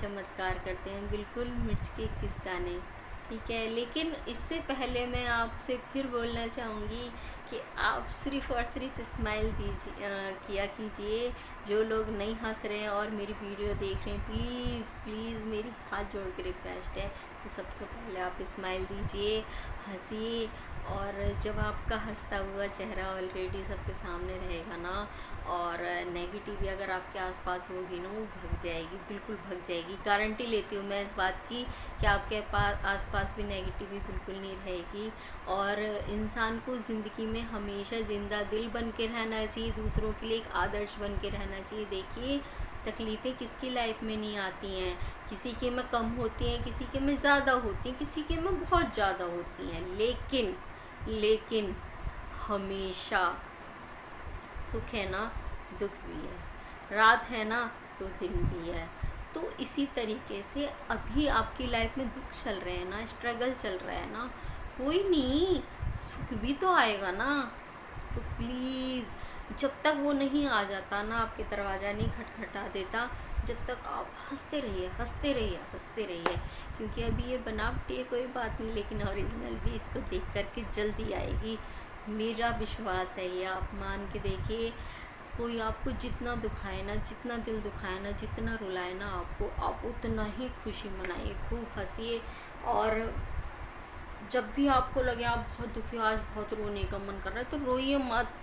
चमत्कार करते हैं, बिल्कुल मिर्च के 21 दाने। ठीक है, लेकिन इससे पहले मैं आपसे फिर बोलना चाहूँगी कि आप सिर्फ़ और सिर्फ स्माइल किया कीजिए। जो लोग नहीं हंस रहे हैं और मेरी वीडियो देख रहे हैं, प्लीज़ प्लीज़ मेरी हाथ जोड़ के रिक्वेस्ट है कि सबसे पहले आप स्माइल दीजिए, हंसिए। और जब आपका हंसता हुआ चेहरा ऑलरेडी सबके सामने रहेगा ना, और नेगेटिव अगर आपके आसपास होगी ना, वो भग जाएगी, बिल्कुल भग जाएगी। गारंटी लेती हूँ मैं इस बात की कि आपके पास आसपास भी नेगेटिविटी बिल्कुल नहीं रहेगी। और इंसान को ज़िंदगी में हमेशा ज़िंदा दिल बन के रहना चाहिए, दूसरों के लिए एक आदर्श बन के रहना चाहिए। देखिए, तकलीफ़ें किसकी लाइफ में नहीं आती हैं, किसी के में कम होती हैं, किसी के में ज़्यादा होती हैं, किसी के में बहुत ज़्यादा होती हैं, लेकिन हमेशा सुख है ना, दुख भी है, रात है ना तो दिन भी है। तो इसी तरीके से अभी आपकी लाइफ में दुख चल रहे हैं ना, स्ट्रगल चल रहा है ना, कोई नहीं, सुख भी तो आएगा ना। तो प्लीज़, जब तक वो नहीं आ जाता ना, आपके दरवाज़ा नहीं खटखटा देता, जब तक आप हंसते रहिए, हंसते रहिए, हंसते रहिए। क्योंकि अभी ये बनावटी है कोई बात नहीं, लेकिन ओरिजिनल भी इसको देख कर के जल्दी आएगी, मेरा विश्वास है। ये आप मान के देखिए, कोई आपको जितना दुखाए ना, जितना दिल दुखाए ना, जितना रुलाए ना आपको, आप उतना ही खुशी मनाइए, खूब हंसिए। और जब भी आपको लगे आप बहुत दुखी हो, आज बहुत रोने का मन कर रहा है, तो रोइए मत।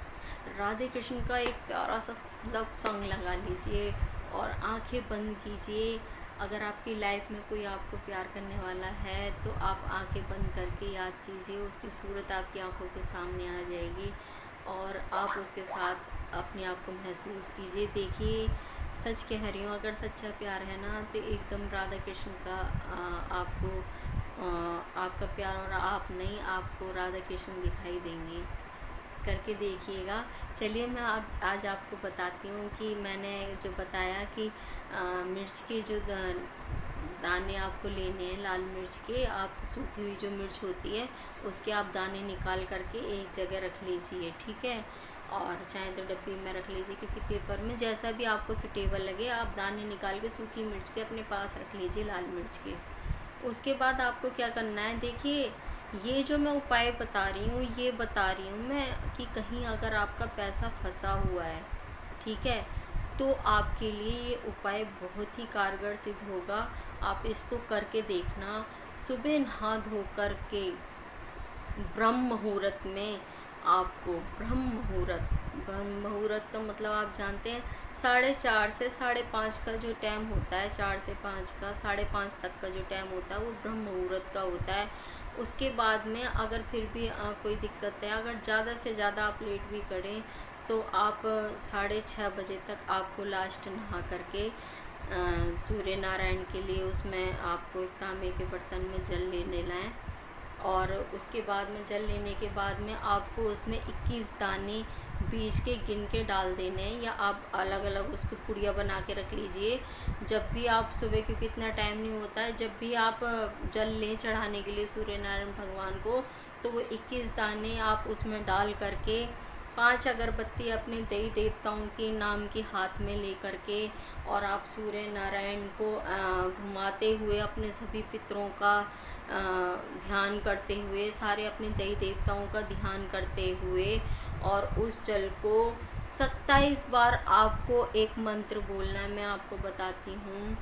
राधे कृष्ण का एक प्यारा सा लव सॉन्ग लगा लीजिए और आंखें बंद कीजिए। अगर आपकी लाइफ में कोई आपको प्यार करने वाला है तो आप आंखें बंद करके याद कीजिए, उसकी सूरत आपकी आंखों के सामने आ जाएगी और आप उसके साथ अपने आप को महसूस कीजिए। देखिए, सच कह रही हूँ, अगर सच्चा प्यार है ना, तो एकदम राधा कृष्ण का आपको आपका प्यार, और आप नहीं, आपको राधा कृष्ण दिखाई देंगे। करके देखिएगा। चलिए, मैं आज आपको बताती हूँ कि मैंने जो बताया कि मिर्च के जो दाने आपको लेने हैं, लाल मिर्च के, आप सूखी हुई जो मिर्च होती है उसके आप दाने निकाल करके एक जगह रख लीजिए। ठीक है, और चाहे तो डब्बी में रख लीजिए, किसी पेपर में, जैसा भी आपको सूटेबल लगे। आप दाने निकाल के सूखी मिर्च के अपने पास रख लीजिए, लाल मिर्च के। उसके बाद आपको क्या करना है, देखिए, ये जो मैं उपाय बता रही हूँ, ये बता रही हूँ मैं कि कहीं अगर आपका पैसा फंसा हुआ है, ठीक है, तो आपके लिए ये उपाय बहुत ही कारगर सिद्ध होगा। आप इसको करके देखना। सुबह नहा धो कर के ब्रह्म मुहूर्त में आपको, ब्रह्म मुहूर्त का मतलब आप जानते हैं, 4:30 से 5:30 का जो टाइम होता है, 4 से 5 का, 5:30 तक का जो टाइम होता है, वो ब्रह्म मुहूर्त का होता है। उसके बाद में अगर फिर भी कोई दिक्कत है, अगर ज़्यादा से ज़्यादा आप लेट भी करें, तो आप 6:30 बजे तक आपको लास्ट नहा करके सूर्य नारायण के लिए उसमें आपको एक तांबे के बर्तन में जल लेने लाएँ। और उसके बाद में जल लेने के बाद में आपको उसमें 21 दाने बीज के गिन के डाल देने हैं, या आप अलग अलग उसको पुड़िया बना के रख लीजिए। जब भी आप सुबह, क्योंकि इतना टाइम नहीं होता है, जब भी आप जल लें चढ़ाने के लिए सूर्य नारायण भगवान को, तो वो 21 दाने आप उसमें डाल करके 5 अगरबत्ती अपने देवी देवताओं के नाम के हाथ में ले करके, और आप सूर्य नारायण को घुमाते हुए अपने सभी पितरों का ध्यान करते हुए, सारे अपने देवी देवताओं का ध्यान करते हुए, और उस जल को 27 बार आपको एक मंत्र बोलना है। मैं आपको बताती हूँ।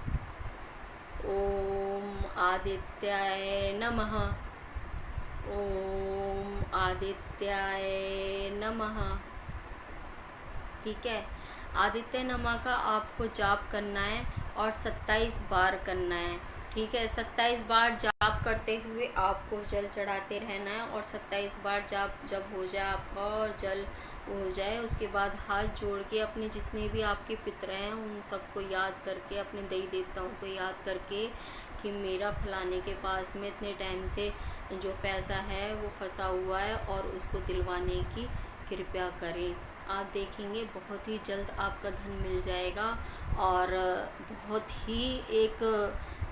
ओम आदित्याय नमः, ओम आदित्याय नमः। ठीक है, आदित्य नमः का आपको जाप करना है और 27 बार करना है। ठीक है, 27 बार जाप करते हुए आपको जल चढ़ाते रहना है, और 27 बार जाप जब हो जाए आपका और जल हो जाए, उसके बाद हाथ जोड़ के अपने जितने भी आपके पितर हैं उन सबको याद करके, अपने देवी देवताओं को याद करके कि मेरा फलाने के पास में इतने टाइम से जो पैसा है वो फंसा हुआ है, और उसको दिलवाने की कृपया करें। आप देखेंगे बहुत ही जल्द आपका धन मिल जाएगा। और बहुत ही एक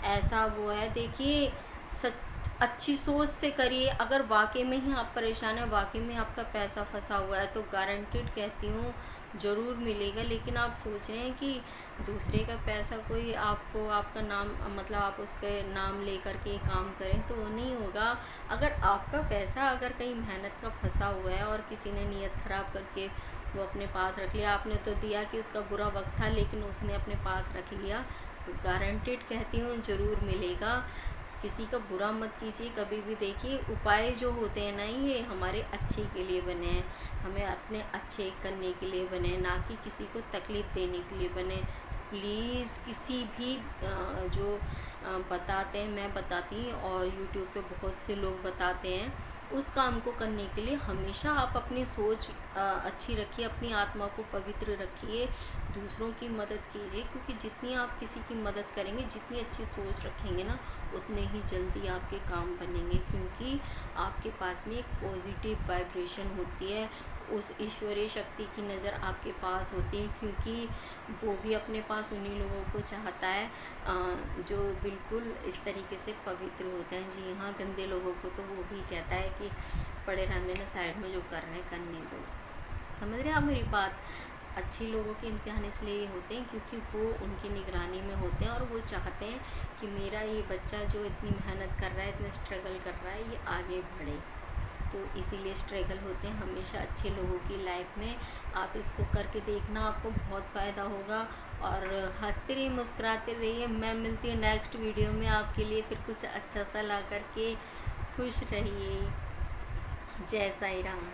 ऐसा वो है, देखिए, सच अच्छी सोच से करिए। अगर वाक़ई में ही आप परेशान हैं, वाक़ई में आपका पैसा फँसा हुआ है, तो गारंटीड कहती हूँ ज़रूर मिलेगा। लेकिन आप सोच रहे हैं कि दूसरे का पैसा कोई आपको, आपका नाम, मतलब आप उसके नाम लेकर के काम करें, तो वो नहीं होगा। अगर आपका पैसा अगर कहीं मेहनत का फँसा हुआ है और किसी ने नीयत ख़राब करके वो अपने पास रख लिया, आपने तो दिया कि उसका बुरा वक्त था, लेकिन उसने अपने पास रख लिया, तो गारंटीड कहती हूँ ज़रूर मिलेगा। किसी का बुरा मत कीजिए कभी भी। देखिए, उपाय जो होते हैं ना, ये हमारे अच्छे के लिए बने हैं, हमें अपने अच्छे करने के लिए बने हैं, ना कि किसी को तकलीफ़ देने के लिए बने। प्लीज़ किसी भी जो बताते हैं, मैं बताती हूँ और यूट्यूब पे बहुत से लोग बताते हैं, उस काम को करने के लिए हमेशा आप अपनी सोच अच्छी रखिए, अपनी आत्मा को पवित्र रखिए, दूसरों की मदद कीजिए। क्योंकि जितनी आप किसी की मदद करेंगे, जितनी अच्छी सोच रखेंगे ना, उतने ही जल्दी आपके काम बनेंगे। क्योंकि आपके पास में एक पॉजिटिव वाइब्रेशन होती है, उस ईश्वरीय शक्ति की नज़र आपके पास होती है। क्योंकि वो भी अपने पास उन्हीं लोगों को चाहता है जो बिल्कुल इस तरीके से पवित्र होते हैं। जी हाँ, गंदे लोगों को तो वो भी कहता है कि पड़े रहने ना, साइड में जो कर रहे हैं करने दो। समझ रहे हैं आप मेरी बात? अच्छे लोगों के इम्तिहान इसलिए होते हैं क्योंकि वो उनकी निगरानी में होते हैं और वो चाहते हैं कि मेरा ये बच्चा जो इतनी मेहनत कर रहा है, इतना स्ट्रगल कर रहा है, ये आगे बढ़े। तो इसीलिए स्ट्रगल होते हैं हमेशा अच्छे लोगों की लाइफ में। आप इसको करके देखना, आपको बहुत फ़ायदा होगा। और हंसते रहिए, मुस्कुराते रहिए। मैं मिलती हूँ नेक्स्ट वीडियो में आपके लिए फिर कुछ अच्छा सा ला करके। खुश रहिए। जय साईं राम।